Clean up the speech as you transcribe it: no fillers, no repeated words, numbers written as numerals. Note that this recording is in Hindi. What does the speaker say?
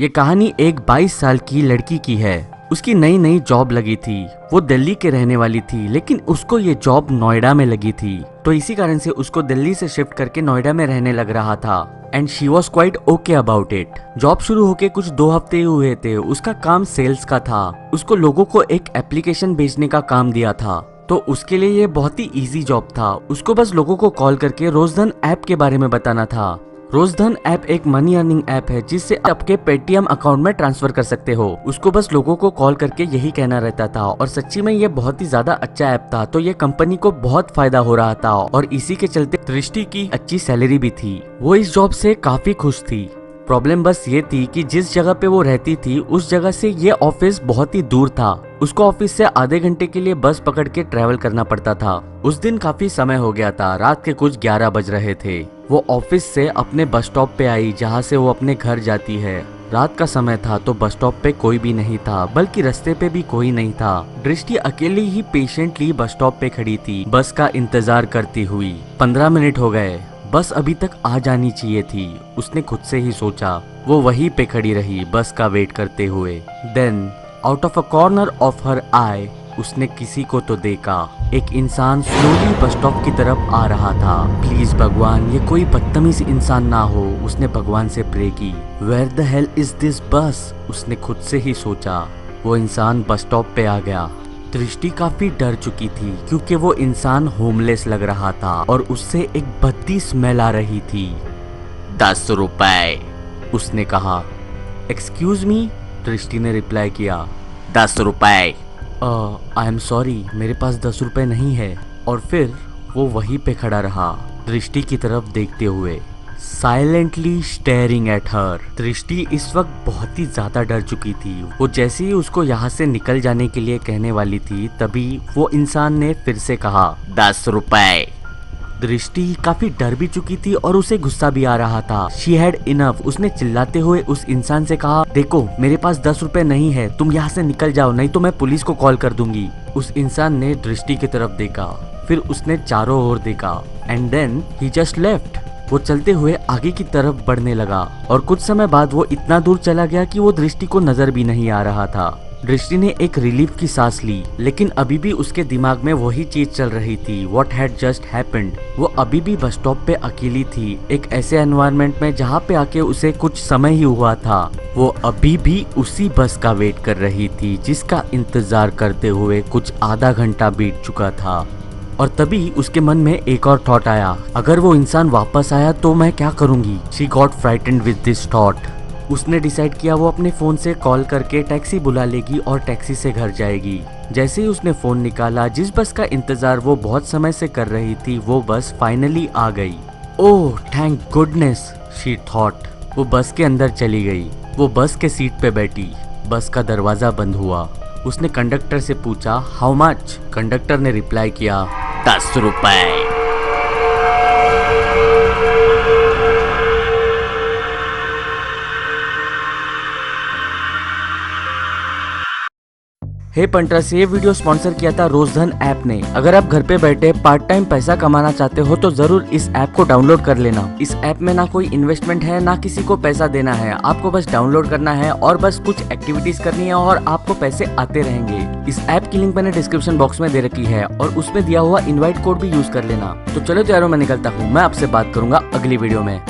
ये कहानी एक 22 साल की लड़की की है। उसकी नई नई जॉब लगी थी। वो दिल्ली के रहने वाली थी, लेकिन उसको ये जॉब नोएडा में लगी थी, तो इसी कारण से उसको दिल्ली से शिफ्ट करके नोएडा में रहने लग रहा था। And she was quite okay about it. Job शुरू होके कुछ 2 हफ्ते ही हुए थे। उसका काम सेल्स का था। उसको लोगों को एक एप्लीकेशन भेजने का काम दिया था, तो उसके लिए ये बहुत ही इजी जॉब था। उसको बस लोगों को कॉल करके रोजधन ऐप के बारे में बताना था। रोजधन ऐप एक मनी अर्निंग ऐप है, जिससे आपके पेटीएम अकाउंट में ट्रांसफर कर सकते हो। उसको बस लोगों को कॉल करके यही कहना रहता था, और सच्ची में ये बहुत ही ज्यादा अच्छा ऐप था, तो ये कंपनी को बहुत फायदा हो रहा था। और इसी के चलते दृष्टि की अच्छी सैलरी भी थी। वो इस जॉब से काफी खुश थी। प्रॉब्लम बस ये थी कि जिस जगह पे वो रहती थी, उस जगह से ये ऑफिस बहुत ही दूर था। उसको ऑफिस से आधे घंटे के लिए बस पकड़ के ट्रेवल करना पड़ता था। उस दिन काफी समय हो गया था, रात के कुछ 11 बज रहे थे। वो ऑफिस से अपने बस स्टॉप पे आई, जहाँ से वो अपने घर जाती है। रात का समय था, तो बस स्टॉप पे कोई भी नहीं था, बल्कि रास्ते पे भी कोई नहीं था। दृष्टि अकेली ही पेशेंटली बस स्टॉप पे खड़ी थी, बस का इंतजार करती हुई। 15 मिनट हो गए, बस अभी तक आ जानी चाहिए थी। उसने खुद से ही सोचा। वो वहीं पे खड़ी रही बस का वेट करते हुए। Then out of a corner of her eye, उसने किसी को तो देखा। एक इंसान स्लोली बस स्टॉप की तरफ आ रहा था। प्लीज भगवान, ये कोई बदतमीज इंसान ना हो, उसने भगवान से प्रे की। Where the hell is this bus, उसने खुद से ही सोचा। वो इंसान बस स्टॉप पे आ गया। दृष्टि काफी डर चुकी थी, क्योंकि वो इंसान होमलेस लग रहा था और उससे एक भद्दी स्मेल आ रही थी। 10 रुपए, उसने कहा। एक्सक्यूज मी, दृष्टि ने रिप्लाई किया। 10 रुपए। आई एम सॉरी, मेरे पास 10 रुपए नहीं है। और फिर वो वहीं पे खड़ा रहा, दृष्टि की तरफ देखते हुए, साइलेंटली स्टेयरिंग एट हर। दृष्टि इस वक्त बहुत ही ज्यादा डर चुकी थी। वो जैसे ही उसको यहाँ से निकल जाने के लिए कहने वाली थी, तभी वो इंसान ने फिर से कहा 10 रुपए। दृष्टि काफी डर भी चुकी थी और उसे गुस्सा भी आ रहा था। She had enough. उसने चिल्लाते हुए उस इंसान से कहा, देखो मेरे पास 10 रुपए नहीं है, तुम यहाँ से निकल जाओ, नहीं तो मैं पुलिस को कॉल कर दूंगी। उस इंसान ने दृष्टि की तरफ देखा, फिर उसने चारों ओर देखा, and then he just left. वो चलते हुए आगे की तरफ बढ़ने लगा, और कुछ समय बाद वो इतना दूर चला गया कि वो दृष्टि को नजर भी नहीं आ रहा था। दृष्टि ने एक रिलीफ की सांस ली, लेकिन अभी भी उसके दिमाग में वही चीज चल रही थी, व्हाट हैड जस्ट हैपेंड। वो अभी भी बस स्टॉप पे अकेली थी, एक ऐसे एनवायरनमेंट में जहाँ पे आके उसे कुछ समय ही हुआ था। वो अभी भी उसी बस का वेट कर रही थी, जिसका इंतजार करते हुए कुछ आधा घंटा बीत चुका था। और तभी उसके मन में एक और थॉट आया, अगर वो इंसान वापस आया तो मैं क्या करूंगी। She got frightened with this thought. उसने डिसाइड किया वो अपने फोन से कॉल करके टैक्सी बुला लेगी और टैक्सी से घर जाएगी। जैसे ही उसने फोन निकाला, जिस बस का इंतजार वो बहुत समय से कर रही थी, वो बस फाइनली आ गई। Oh thank goodness, she thought. वो बस के अंदर चली गई। वो बस के सीट पे बैठी। बस का दरवाजा बंद हुआ। उसने कंडक्टर से पूछा, हाउ मच। कंडक्टर ने रिप्लाई किया, 10 रुपए। हे पंटर्स, ये वीडियो स्पॉन्सर किया था रोजधन ऐप ने। अगर आप घर पे बैठे पार्ट टाइम पैसा कमाना चाहते हो, तो जरूर इस ऐप को डाउनलोड कर लेना। इस ऐप में ना कोई इन्वेस्टमेंट है, ना किसी को पैसा देना है। आपको बस डाउनलोड करना है और बस कुछ एक्टिविटीज करनी है, और आपको पैसे आते रहेंगे। इस ऐप की लिंक मैंने डिस्क्रिप्शन बॉक्स में दे रखी है, और उसमें दिया हुआ इनवाइट कोड भी यूज कर लेना। तो चलो यारों, मैं निकलता हूँ। मैं आपसे बात करूंगा अगली वीडियो में।